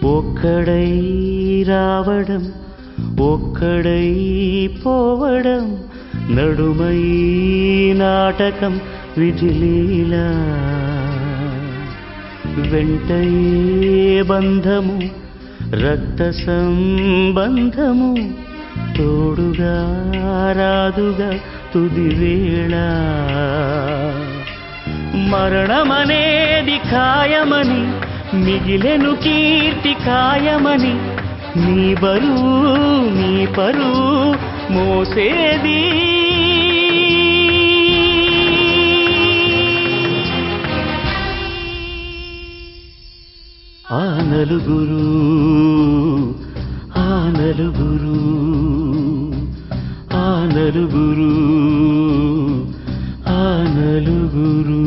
ఒక్కడై రావడం ఒక్కడై పోవడం నడుమై నాటకం విధిలీలా వెంటయే బంధము రక్త సంబంధము తోడుగా రాదుగా తుదివేళ మరణమనేది ఖాయమని మిగిలెను కీర్తి ఖాయమని నీ బరువు నీ పరువు మోసేది ఆ నలుగురు ఆ నలుగురు ఆ నలుగురు ఆ నలుగురు